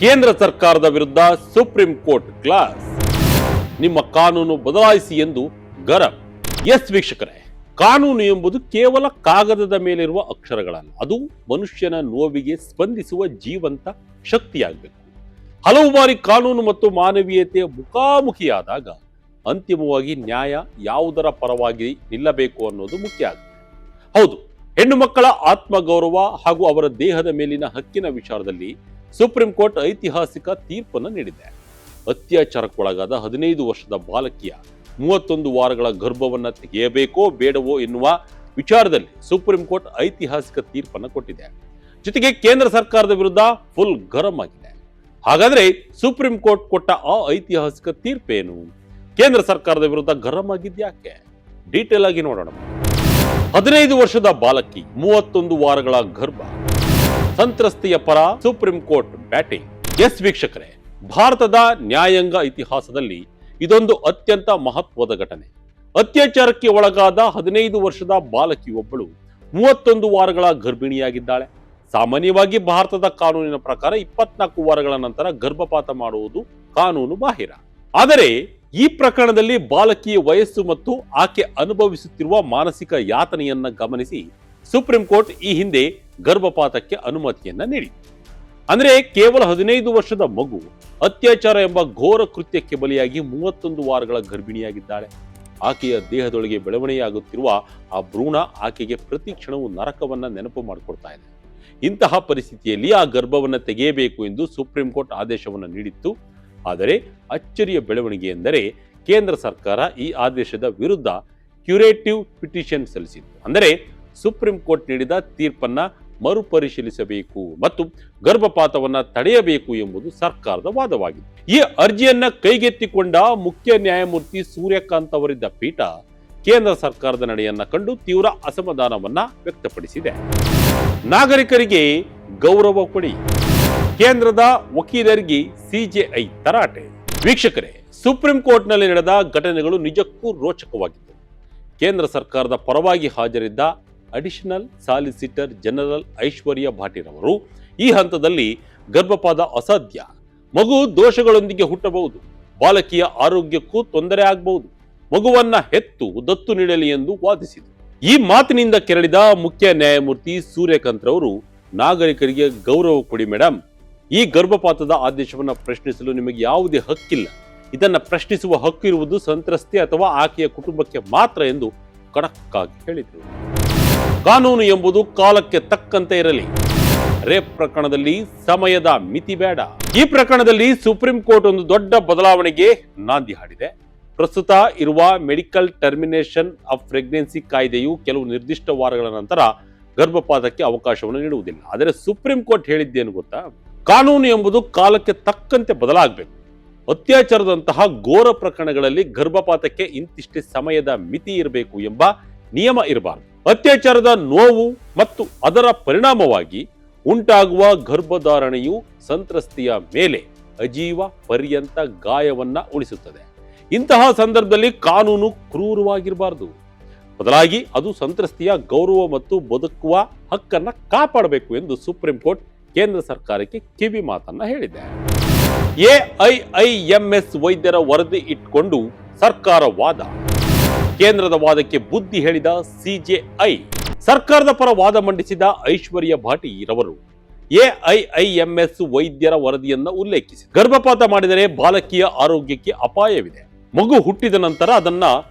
ಕೇಂದ್ರ ಸರ್ಕಾರದ ವಿರುದ್ಧ ಸುಪ್ರೀಂ ಕೋರ್ಟ್ ಕ್ಲಾಸ್. ನಿಮ್ಮ ಕಾನೂನು ಬದಲಾಯಿಸಿ ಎಂದು ಗರಂ. ಎಸ್ ವೀಕ್ಷಕರೇ, ಕಾನೂನು ಎಂಬುದು ಕೇವಲ ಕಾಗದದ ಮೇಲಿರುವ ಅಕ್ಷರಗಳಲ್ಲ, ಅದು ಮನುಷ್ಯನ ನೋವಿಗೆ ಸ್ಪಂದಿಸುವ ಜೀವಂತ ಶಕ್ತಿಯಾಗಬೇಕು. ಹಲವು ಬಾರಿ ಕಾನೂನು ಮತ್ತು ಮಾನವೀಯತೆಯ ಮುಖಾಮುಖಿಯಾದಾಗ ಅಂತಿಮವಾಗಿ ನ್ಯಾಯ ಯಾವುದರ ಪರವಾಗಿ ನಿಲ್ಲಬೇಕು ಅನ್ನೋದು ಮುಖ್ಯ ಆಗುತ್ತೆ. ಹೌದು, ಹೆಣ್ಣು ಮಕ್ಕಳ ಆತ್ಮಗೌರವ ಹಾಗೂ ಅವರ ದೇಹದ ಮೇಲಿನ ಹಕ್ಕಿನ ವಿಚಾರದಲ್ಲಿ ಸುಪ್ರೀಂ ಕೋರ್ಟ್ ಐತಿಹಾಸಿಕ ತೀರ್ಪನ್ನು ನೀಡಿದೆ. ಅತ್ಯಾಚಾರಕ್ಕೊಳಗಾದ 15 ವರ್ಷದ ಬಾಲಕಿಯ 31 ವಾರಗಳ ಗರ್ಭವನ್ನ ತೆಗೆಯಬೇಕೋ ಬೇಡವೋ ಎನ್ನುವ ವಿಚಾರದಲ್ಲಿ ಸುಪ್ರೀಂ ಕೋರ್ಟ್ ಐತಿಹಾಸಿಕ ತೀರ್ಪನ್ನು ಕೊಟ್ಟಿದೆ. ಜೊತೆಗೆ ಕೇಂದ್ರ ಸರ್ಕಾರದ ವಿರುದ್ಧ ಫುಲ್ ಗರಂ ಆಗಿದೆ. ಹಾಗಾದ್ರೆ ಸುಪ್ರೀಂ ಕೋರ್ಟ್ ಕೊಟ್ಟ ಆ ಐತಿಹಾಸಿಕ ತೀರ್ಪೇನು? ಕೇಂದ್ರ ಸರ್ಕಾರದ ವಿರುದ್ಧ ಗರಂ ಆಗಿದ್ಯಾಕೆ? ಡೀಟೇಲ್ ಆಗಿ ನೋಡೋಣ. 15 ವರ್ಷದ ಬಾಲಕಿ, 31 ವಾರಗಳ ಗರ್ಭ, ಸಂತ್ರಸ್ತೆಯ ಪರ ಸುಪ್ರೀಂ ಕೋರ್ಟ್ ಬ್ಯಾಟಿಂಗ್. ಎಸ್ ವೀಕ್ಷಕರೇ, ಭಾರತದ ನ್ಯಾಯಾಂಗ ಇತಿಹಾಸದಲ್ಲಿ ಇದೊಂದು ಅತ್ಯಂತ ಮಹತ್ವದ ಘಟನೆ. ಅತ್ಯಾಚಾರಕ್ಕೆ ಒಳಗಾದ 15 ವರ್ಷದ ಬಾಲಕಿಯೊಬ್ಬಳು 31 ವಾರಗಳ ಗರ್ಭಿಣಿಯಾಗಿದ್ದಾಳೆ. ಸಾಮಾನ್ಯವಾಗಿ ಭಾರತದ ಕಾನೂನಿನ ಪ್ರಕಾರ 24 ವಾರಗಳ ನಂತರ ಗರ್ಭಪಾತ ಮಾಡುವುದು ಕಾನೂನು ಬಾಹಿರ. ಆದರೆ ಈ ಪ್ರಕರಣದಲ್ಲಿ ಬಾಲಕಿಯ ವಯಸ್ಸು ಮತ್ತು ಆಕೆ ಅನುಭವಿಸುತ್ತಿರುವ ಮಾನಸಿಕ ಯಾತನೆಯನ್ನ ಗಮನಿಸಿ ಸುಪ್ರೀಂ ಕೋರ್ಟ್ ಈ ಹಿಂದೆ ಗರ್ಭಪಾತಕ್ಕೆ ಅನುಮತಿಯನ್ನ ನೀಡಿತು. ಅಂದ್ರೆ ಕೇವಲ 15 ವರ್ಷದ ಮಗು ಅತ್ಯಾಚಾರ ಎಂಬ ಘೋರ ಕೃತ್ಯಕ್ಕೆ ಬಲಿಯಾಗಿ 31 ವಾರಗಳ ಗರ್ಭಿಣಿಯಾಗಿದ್ದಾಳೆ. ಆಕೆಯ ದೇಹದೊಳಗೆ ಬೆಳವಣಿಗೆಯಾಗುತ್ತಿರುವ ಆ ಭ್ರೂಣ ಆಕೆಗೆ ಪ್ರತಿ ಕ್ಷಣವೂ ನರಕವನ್ನ ನೆನಪು ಮಾಡಿಕೊಡ್ತಾ ಇದೆ. ಇಂತಹ ಪರಿಸ್ಥಿತಿಯಲ್ಲಿ ಆ ಗರ್ಭವನ್ನ ತೆಗೆಯಬೇಕು ಎಂದು ಸುಪ್ರೀಂ ಕೋರ್ಟ್ ಆದೇಶವನ್ನು ನೀಡಿತ್ತು. ಆದರೆ ಅಚ್ಚರಿಯ ಬೆಳವಣಿಗೆ ಎಂದರೆ ಕೇಂದ್ರ ಸರ್ಕಾರ ಈ ಆದೇಶದ ವಿರುದ್ಧ ಕ್ಯೂರೇಟಿವ್ ಪಿಟಿಷನ್ ಸಲ್ಲಿಸಿತ್ತು. ಅಂದರೆ ಸುಪ್ರೀಂ ಕೋರ್ಟ್ ನೀಡಿದ ತೀರ್ಪನ್ನ ಮರುಪರಿಶೀಲಿಸಬೇಕು ಮತ್ತು ಗರ್ಭಪಾತವನ್ನ ತಡೆಯಬೇಕು ಎಂಬುದು ಸರ್ಕಾರದ ವಾದವಾಗಿದೆ. ಈ ಅರ್ಜಿಯನ್ನ ಕೈಗೆತ್ತಿಕೊಂಡ ಮುಖ್ಯ ನ್ಯಾಯಮೂರ್ತಿ ಸೂರ್ಯಕಾಂತ್ ಅವರಿದ್ದ ಪೀಠ ಕೇಂದ್ರ ಸರ್ಕಾರದ ನಡೆಯನ್ನ ಕಂಡು ತೀವ್ರ ಅಸಮಾಧಾನವನ್ನ ವ್ಯಕ್ತಪಡಿಸಿದೆ. ನಾಗರಿಕರಿಗೆ ಗೌರವ ಕೊಡಿ, ಕೇಂದ್ರದ ವಕೀಲರಿಗೆ ಸಿಜೆಐ ತರಾಟೆ. ವೀಕ್ಷಕರೇ, ಸುಪ್ರೀಂ ಕೋರ್ಟ್ನಲ್ಲಿ ನಡೆದ ಘಟನೆಗಳು ನಿಜಕ್ಕೂ ರೋಚಕವಾಗಿದ್ದವು. ಕೇಂದ್ರ ಸರ್ಕಾರದ ಪರವಾಗಿ ಹಾಜರಿದ್ದ ಅಡಿಷನಲ್ ಸಾಲಿಸಿಟರ್ ಜನರಲ್ ಐಶ್ವರ್ಯ ಭಾಟಿರವರು ಈ ಹಂತದಲ್ಲಿ ಗರ್ಭಪಾತ ಅಸಾಧ್ಯ, ಮಗು ದೋಷಗಳೊಂದಿಗೆ ಹುಟ್ಟಬಹುದು, ಬಾಲಕಿಯ ಆರೋಗ್ಯಕ್ಕೂ ತೊಂದರೆ ಆಗಬಹುದು, ಮಗುವನ್ನ ಹೆತ್ತು ದತ್ತು ನೀಡಲಿ ಎಂದು ವಾದಿಸಿದರು. ಈ ಮಾತಿನಿಂದ ಕೆರಳಿದ ಮುಖ್ಯ ನ್ಯಾಯಮೂರ್ತಿ ಸೂರ್ಯಕಾಂತ್ ರವರು, ನಾಗರಿಕರಿಗೆ ಗೌರವ ಕೊಡಿ ಮೇಡಮ್, ಈ ಗರ್ಭಪಾತದ ಆದೇಶವನ್ನು ಪ್ರಶ್ನಿಸಲು ನಿಮಗೆ ಯಾವುದೇ ಹಕ್ಕಿಲ್ಲ, ಇದನ್ನ ಪ್ರಶ್ನಿಸುವ ಹಕ್ಕು ಇರುವುದು ಸಂತ್ರಸ್ತೆ ಅಥವಾ ಆಕೆಯ ಕುಟುಂಬಕ್ಕೆ ಮಾತ್ರ ಎಂದು ಖಡಕ್ ಆಗಿ ಹೇಳಿದರು. ಕಾನೂನು ಎಂಬುದು ಕಾಲಕ್ಕೆ ತಕ್ಕಂತೆ ಇರಲಿ, ರೇಪ್ ಪ್ರಕರಣದಲ್ಲಿ ಸಮಯದ ಮಿತಿ ಬೇಡ. ಈ ಪ್ರಕರಣದಲ್ಲಿ ಸುಪ್ರೀಂ ಕೋರ್ಟ್ ಒಂದು ದೊಡ್ಡ ಬದಲಾವಣೆಗೆ ನಾಂದಿ ಹಾಡಿದೆ. ಪ್ರಸ್ತುತ ಇರುವ ಮೆಡಿಕಲ್ ಟರ್ಮಿನೇಷನ್ ಆಫ್ ಪ್ರೆಗ್ನೆನ್ಸಿ ಕಾಯ್ದೆಯು ಕೆಲವು ನಿರ್ದಿಷ್ಟ ವಾರಗಳ ನಂತರ ಗರ್ಭಪಾತಕ್ಕೆ ಅವಕಾಶವನ್ನು ನೀಡುವುದಿಲ್ಲ. ಆದರೆ ಸುಪ್ರೀಂ ಕೋರ್ಟ್ ಹೇಳಿದ್ದೇನು ಗೊತ್ತಾ? ಕಾನೂನು ಎಂಬುದು ಕಾಲಕ್ಕೆ ತಕ್ಕಂತೆ ಬದಲಾಗಬೇಕು. ಅತ್ಯಾಚಾರದಂತಹ ಘೋರ ಪ್ರಕರಣಗಳಲ್ಲಿ ಗರ್ಭಪಾತಕ್ಕೆ ಇಂತಿಷ್ಟೇ ಸಮಯದ ಮಿತಿ ಇರಬೇಕು ಎಂಬ ನಿಯಮ ಇರಬಾರದು. ಅತ್ಯಾಚಾರದ ನೋವು ಮತ್ತು ಅದರ ಪರಿಣಾಮವಾಗಿ ಉಂಟಾಗುವ ಗರ್ಭಧಾರಣೆಯು ಸಂತ್ರಸ್ತೆಯ ಮೇಲೆ ಅಜೀವ ಪರ್ಯಂತ ಗಾಯವನ್ನ ಉಳಿಸುತ್ತದೆ. ಇಂತಹ ಸಂದರ್ಭದಲ್ಲಿ ಕಾನೂನು ಕ್ರೂರವಾಗಿರಬಾರದು, ಬದಲಾಗಿ ಅದು ಸಂತ್ರಸ್ತೆಯ ಗೌರವ ಮತ್ತು ಬದುಕುವ ಹಕ್ಕನ್ನ ಕಾಪಾಡಬೇಕು ಎಂದು ಸುಪ್ರೀಂ ಕೋರ್ಟ್ ಕೇಂದ್ರ ಸರ್ಕಾರಕ್ಕೆ ಕಿವಿ ಮಾತನ್ನ ಹೇಳಿದೆ. ಎಐಐಎಂಎಸ್ ವೈದ್ಯರ ವರದಿ ಇಟ್ಕೊಂಡು ಸರ್ಕಾರ ವಾದ. ಕೇಂದ್ರದ ವಾದಕ್ಕೆ ಬುದ್ಧಿ ಹೇಳಿದ ಸಿಜೆಐ. ಸರ್ಕಾರದ ಪರ ವಾದ ಮಂಡಿಸಿದ ಐಶ್ವರ್ಯ ಭಾಟಿ ರವರು ಎಐಐಎಂಎಸ್ ವೈದ್ಯರ ವರದಿಯನ್ನ ಉಲ್ಲೇಖಿಸಿ, ಗರ್ಭಪಾತ ಮಾಡಿದರೆ ಬಾಲಕಿಯ ಆರೋಗ್ಯಕ್ಕೆ ಅಪಾಯವಿದೆ, ಮಗು ಹುಟ್ಟಿದ ನಂತರ ಅದನ್ನ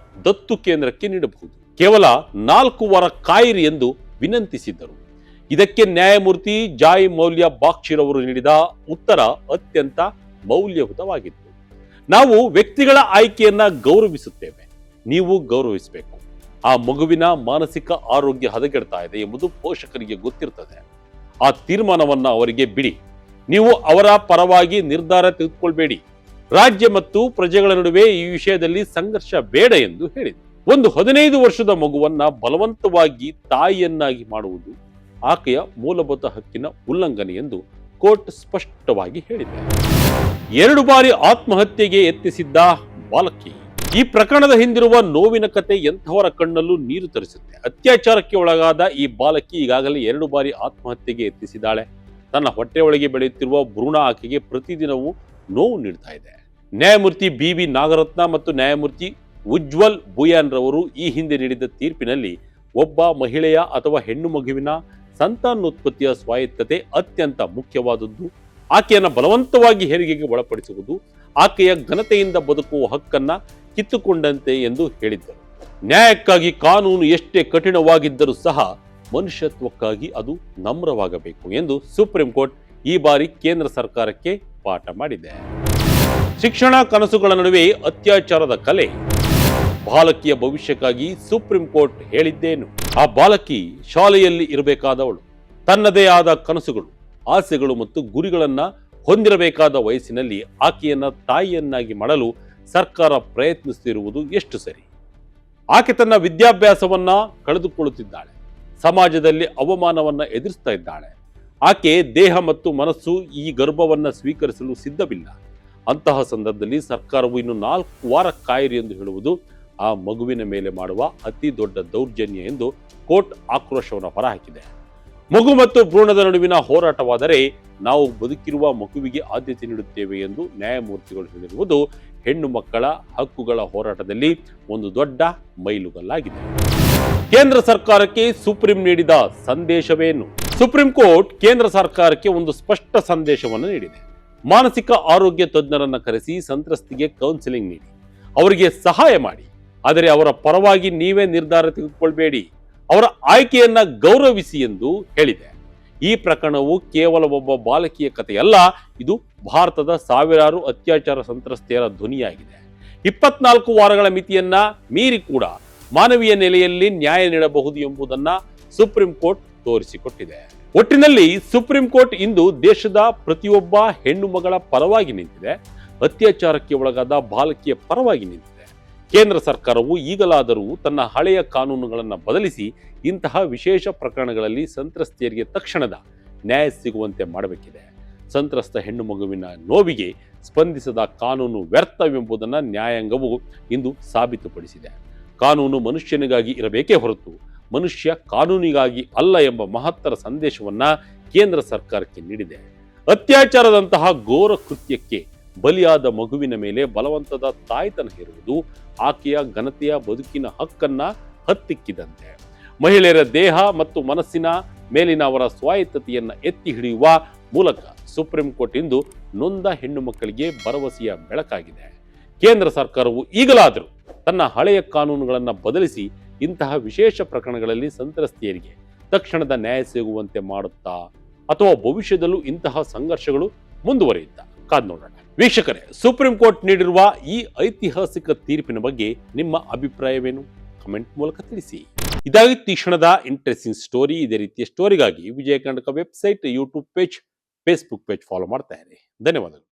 ದತ್ತು ಕೇಂದ್ರಕ್ಕೆ ನೀಡಬಹುದು, ಕೇವಲ 4 ವಾರ ಕಾಯಿರಿ ಎಂದು ವಿನಂತಿಸಿದ್ದರು. ಇದಕ್ಕೆ ನ್ಯಾಯಮೂರ್ತಿ ಜಾಯ್ ಮೌಲ್ಯ ಬಾಕ್ಷಿರವರು ನೀಡಿದ ಉತ್ತರ ಅತ್ಯಂತ ಮೌಲ್ಯಯುತವಾಗಿತ್ತು. ನಾವು ವ್ಯಕ್ತಿಗಳ ಆಯ್ಕೆಯನ್ನ ಗೌರವಿಸುತ್ತೇವೆ, ನೀವು ಗೌರವಿಸಬೇಕು. ಆ ಮಗುವಿನ ಮಾನಸಿಕ ಆರೋಗ್ಯ ಹದಗೆಡ್ತಾ ಇದೆ ಎಂಬುದು ಪೋಷಕರಿಗೆ ಗೊತ್ತಿರ್ತದೆ. ಆ ತೀರ್ಮಾನವನ್ನ ಅವರಿಗೆ ಬಿಡಿ, ನೀವು ಅವರ ಪರವಾಗಿ ನಿರ್ಧಾರ ತೆಗೆದುಕೊಳ್ಬೇಡಿ. ರಾಜ್ಯ ಮತ್ತು ಪ್ರಜೆಗಳ ನಡುವೆ ಈ ವಿಷಯದಲ್ಲಿ ಸಂಘರ್ಷ ಬೇಡ ಎಂದು ಹೇಳಿದರು. ಒಂದು 15 ವರ್ಷದ ಮಗುವನ್ನ ಬಲವಂತವಾಗಿ ತಾಯಿಯನ್ನಾಗಿ ಮಾಡುವುದು ಆಕೆಯ ಮೂಲಭೂತ ಹಕ್ಕಿನ ಉಲ್ಲಂಘನೆ ಎಂದು ಕೋರ್ಟ್ ಸ್ಪಷ್ಟವಾಗಿ ಹೇಳಿದೆ. 2 ಬಾರಿ ಆತ್ಮಹತ್ಯೆಗೆ ಯತ್ನಿಸಿದ್ದ ಬಾಲಕಿ. ಈ ಪ್ರಕರಣದ ಹಿಂದಿರುವ ನೋವಿನ ಕತೆ ಎಂಥವರ ಕಣ್ಣಲ್ಲೂ ನೀರು ತರಿಸುತ್ತೆ. ಅತ್ಯಾಚಾರಕ್ಕೆ ಒಳಗಾದ ಈ ಬಾಲಕಿ ಈಗಾಗಲೇ 2 ಬಾರಿ ಆತ್ಮಹತ್ಯೆಗೆ ಯತ್ನಿಸಿದ್ದಾಳೆ. ತನ್ನ ಹೊಟ್ಟೆಯೊಳಗೆ ಬೆಳೆಯುತ್ತಿರುವ ಭ್ರೂಣ ಆಕೆಗೆ ಪ್ರತಿದಿನವೂ ನೋವು ನೀಡ್ತಾ ಇದೆ. ನ್ಯಾಯಮೂರ್ತಿ BV ನಾಗರತ್ನ ಮತ್ತು ನ್ಯಾಯಮೂರ್ತಿ ಉಜ್ವಲ್ ಬುಯಾನ್ ರವರು ಈ ಹಿಂದೆ ನೀಡಿದ ತೀರ್ಪಿನಲ್ಲಿ ಒಬ್ಬ ಮಹಿಳೆಯ ಅಥವಾ ಹೆಣ್ಣು ಮಗುವಿನ ಸಂತಾನೋತ್ಪತ್ತಿಯ ಸ್ವಾಯತ್ತತೆ ಅತ್ಯಂತ ಮುಖ್ಯವಾದದ್ದು, ಆಕೆಯನ್ನು ಬಲವಂತವಾಗಿ ಹೆರಿಗೆಗೆ ಒಳಪಡಿಸುವುದು ಆಕೆಯ ಘನತೆಯಿಂದ ಬದುಕುವ ಹಕ್ಕನ್ನ ಕಿತ್ತುಕೊಂಡಂತೆ ಎಂದು ಹೇಳಿದ್ದರು. ನ್ಯಾಯಕ್ಕಾಗಿ ಕಾನೂನು ಎಷ್ಟೇ ಕಠಿಣವಾಗಿದ್ದರೂ ಸಹ ಮನುಷ್ಯತ್ವಕ್ಕಾಗಿ ಅದು ನಮ್ರವಾಗಬೇಕು ಎಂದು ಸುಪ್ರೀಂ ಕೋರ್ಟ್ ಈ ಬಾರಿ ಕೇಂದ್ರ ಸರ್ಕಾರಕ್ಕೆ ಪಾಠ ಮಾಡಿದೆ. ಶಿಕ್ಷಣ ಕನಸುಗಳ ನಡುವೆ ಅತ್ಯಾಚಾರದ ಕಲೆ. ಬಾಲಕಿಯ ಭವಿಷ್ಯಕ್ಕಾಗಿ ಸುಪ್ರೀಂ ಕೋರ್ಟ್ ಹೇಳಿದ್ದೇನು? ಆ ಬಾಲಕಿ ಶಾಲೆಯಲ್ಲಿ ಇರಬೇಕಾದವಳು, ತನ್ನದೇ ಆದ ಕನಸುಗಳು, ಆಸೆಗಳು ಮತ್ತು ಗುರಿಗಳನ್ನ ಹೊಂದಿರಬೇಕಾದ ವಯಸ್ಸಿನಲ್ಲಿ ಆಕೆಯನ್ನ ತಾಯಿಯನ್ನಾಗಿ ಮಾಡಲು ಸರ್ಕಾರ ಪ್ರಯತ್ನಿಸುತ್ತಿರುವುದು ಎಷ್ಟು ಸರಿ? ಆಕೆ ತನ್ನ ವಿದ್ಯಾಭ್ಯಾಸವನ್ನ ಕಳೆದುಕೊಳ್ಳುತ್ತಿದ್ದಾಳೆ, ಸಮಾಜದಲ್ಲಿ ಅವಮಾನವನ್ನ ಎದುರಿಸ್ತಾ ಇದ್ದಾಳೆ. ಆಕೆ ದೇಹ ಮತ್ತು ಮನಸ್ಸು ಈ ಗರ್ಭವನ್ನ ಸ್ವೀಕರಿಸಲು ಸಿದ್ಧವಿಲ್ಲ. ಅಂತಹ ಸಂದರ್ಭದಲ್ಲಿ ಸರ್ಕಾರವು ಇನ್ನು 4 ವಾರ ಕಾಯಿರಿ ಎಂದು ಹೇಳುವುದು ಆ ಮಗುವಿನ ಮೇಲೆ ಮಾಡುವ ಅತಿ ದೊಡ್ಡ ದೌರ್ಜನ್ಯ ಎಂದು ಕೋರ್ಟ್ ಆಕ್ರೋಶವನ್ನು ಹೊರಹಾಕಿದೆ. ಮಗು ಮತ್ತು ಭ್ರೂಣದ ನಡುವಿನ ಹೋರಾಟವಾದರೆ ನಾವು ಬದುಕಿರುವ ಮಗುವಿಗೆ ಆದ್ಯತೆ ನೀಡುತ್ತೇವೆ ಎಂದು ನ್ಯಾಯಮೂರ್ತಿಗಳು ಹೇಳಿರುವುದು ಹೆಣ್ಣು ಮಕ್ಕಳ ಹಕ್ಕುಗಳ ಹೋರಾಟದಲ್ಲಿ ಒಂದು ದೊಡ್ಡ ಮೈಲುಗಲ್ಲಾಗಿದೆ. ಕೇಂದ್ರ ಸರ್ಕಾರಕ್ಕೆ ಸುಪ್ರೀಂ ನೀಡಿದ ಸಂದೇಶವೇನು? ಸುಪ್ರೀಂ ಕೋರ್ಟ್ ಕೇಂದ್ರ ಸರ್ಕಾರಕ್ಕೆ ಒಂದು ಸ್ಪಷ್ಟ ಸಂದೇಶವನ್ನು ನೀಡಿದೆ. ಮಾನಸಿಕ ಆರೋಗ್ಯ ತಜ್ಞರನ್ನ ಕರೆಸಿ ಸಂತ್ರಸ್ತಿಗೆ ಕೌನ್ಸಿಲಿಂಗ್ ನೀಡಿ, ಅವರಿಗೆ ಸಹಾಯ ಮಾಡಿ. ಆದರೆ ಅವರ ಪರವಾಗಿ ನೀವೇ ನಿರ್ಧಾರ ತೆಗೆದುಕೊಳ್ಬೇಡಿ, ಅವರ ಆಯ್ಕೆಯನ್ನ ಗೌರವಿಸಿ ಎಂದು ಹೇಳಿದೆ. ಈ ಪ್ರಕರಣವು ಕೇವಲ ಒಬ್ಬ ಬಾಲಕಿಯ ಕಥೆಯಲ್ಲ, ಇದು ಭಾರತದ ಸಾವಿರಾರು ಅತ್ಯಾಚಾರ ಸಂತ್ರಸ್ತೆಯರ ಧ್ವನಿಯಾಗಿದೆ. 24 ವಾರಗಳ ಮಿತಿಯನ್ನ ಮೀರಿ ಕೂಡ ಮಾನವೀಯ ನೆಲೆಯಲ್ಲಿ ನ್ಯಾಯ ನೀಡಬಹುದು ಎಂಬುದನ್ನ ಸುಪ್ರೀಂ ಕೋರ್ಟ್ ತೋರಿಸಿಕೊಟ್ಟಿದೆ. ಒಟ್ಟಿನಲ್ಲಿ ಸುಪ್ರೀಂ ಕೋರ್ಟ್ ಇಂದು ದೇಶದ ಪ್ರತಿಯೊಬ್ಬ ಹೆಣ್ಣು ಮಗಳ ಪರವಾಗಿ ನಿಂತಿದೆ, ಅತ್ಯಾಚಾರಕ್ಕೆ ಒಳಗಾದ ಬಾಲಕಿಯ ಪರವಾಗಿ ನಿಂತಿದೆ. ಕೇಂದ್ರ ಸರ್ಕಾರವು ಈಗಲಾದರೂ ತನ್ನ ಹಳೆಯ ಕಾನೂನುಗಳನ್ನು ಬದಲಿಸಿ ಇಂತಹ ವಿಶೇಷ ಪ್ರಕರಣಗಳಲ್ಲಿ ಸಂತ್ರಸ್ತೆಯರಿಗೆ ತಕ್ಷಣದ ನ್ಯಾಯ ಸಿಗುವಂತೆ ಮಾಡಬೇಕಿದೆ. ಸಂತ್ರಸ್ತ ಹೆಣ್ಣು ಮಗುವಿನ ನೋವಿಗೆ ಸ್ಪಂದಿಸದ ಕಾನೂನು ವ್ಯರ್ಥವೆಂಬುದನ್ನು ನ್ಯಾಯಾಂಗವು ಇಂದು ಸಾಬೀತುಪಡಿಸಿದೆ. ಕಾನೂನು ಮನುಷ್ಯನಿಗಾಗಿ ಇರಬೇಕೇ ಹೊರತು ಮನುಷ್ಯ ಕಾನೂನಿಗಾಗಿ ಅಲ್ಲ ಎಂಬ ಮಹತ್ತರ ಸಂದೇಶವನ್ನ ಕೇಂದ್ರ ಸರ್ಕಾರಕ್ಕೆ ನೀಡಿದೆ. ಅತ್ಯಾಚಾರದಂತಹ ಘೋರ ಕೃತ್ಯಕ್ಕೆ ಬಲಿಯಾದ ಮಗುವಿನ ಮೇಲೆ ಬಲವಂತದ ತಾಯ್ತನ ಹೇರುವುದು ಆಕೆಯ ಘನತೆಯ ಬದುಕಿನ ಹಕ್ಕನ್ನ ಹತ್ತಿಕ್ಕಿದಂತೆ. ಮಹಿಳೆಯರ ದೇಹ ಮತ್ತು ಮನಸ್ಸಿನ ಮೇಲಿನ ಅವರ ಸ್ವಾಯತ್ತತೆಯನ್ನ ಎತ್ತಿ ಹಿಡಿಯುವ ಮೂಲಕ ಸುಪ್ರೀಂ ಕೋರ್ಟ್ ಇಂದು ನೊಂದ ಹೆಣ್ಣು ಮಕ್ಕಳಿಗೆ ಭರವಸೆಯ ಬೆಳಕಾಗಿದೆ. ಕೇಂದ್ರ ಸರ್ಕಾರವು ಈಗಲಾದರೂ ತನ್ನ ಹಳೆಯ ಕಾನೂನುಗಳನ್ನು ಬದಲಿಸಿ ಇಂತಹ ವಿಶೇಷ ಪ್ರಕರಣಗಳಲ್ಲಿ ಸಂತ್ರಸ್ತೆಯರಿಗೆ ತಕ್ಷಣದ ನ್ಯಾಯ ಸಿಗುವಂತೆ ಮಾಡುತ್ತಾ ಅಥವಾ ಭವಿಷ್ಯದಲ್ಲೂ ಇಂತಹ ಸಂಘರ್ಷಗಳು ಮುಂದುವರಿಯುತ್ತಾ ಕಾದ್ ನೋಡೋಣ. ವೀಕ್ಷಕರೇ, ಸುಪ್ರೀಂ ಕೋರ್ಟ್ ನೀಡಿರುವ ಈ ಐತಿಹಾಸಿಕ ತೀರ್ಪಿನ ಬಗ್ಗೆ ನಿಮ್ಮ ಅಭಿಪ್ರಾಯವೇನು? ಕಮೆಂಟ್ ಮೂಲಕ ತಿಳಿಸಿ. ಇದಾಗಿತ್ತು ಈ ಕ್ಷಣದ ಇಂಟ್ರೆಸ್ಟಿಂಗ್ ಸ್ಟೋರಿ. ಇದೇ ರೀತಿಯ ಸ್ಟೋರಿಗಾಗಿ Vijaya Karnataka website, YouTube page, Facebook page follow ಮಾಡ್ತಾ ಇರಿ. ಧನ್ಯವಾದಗಳು.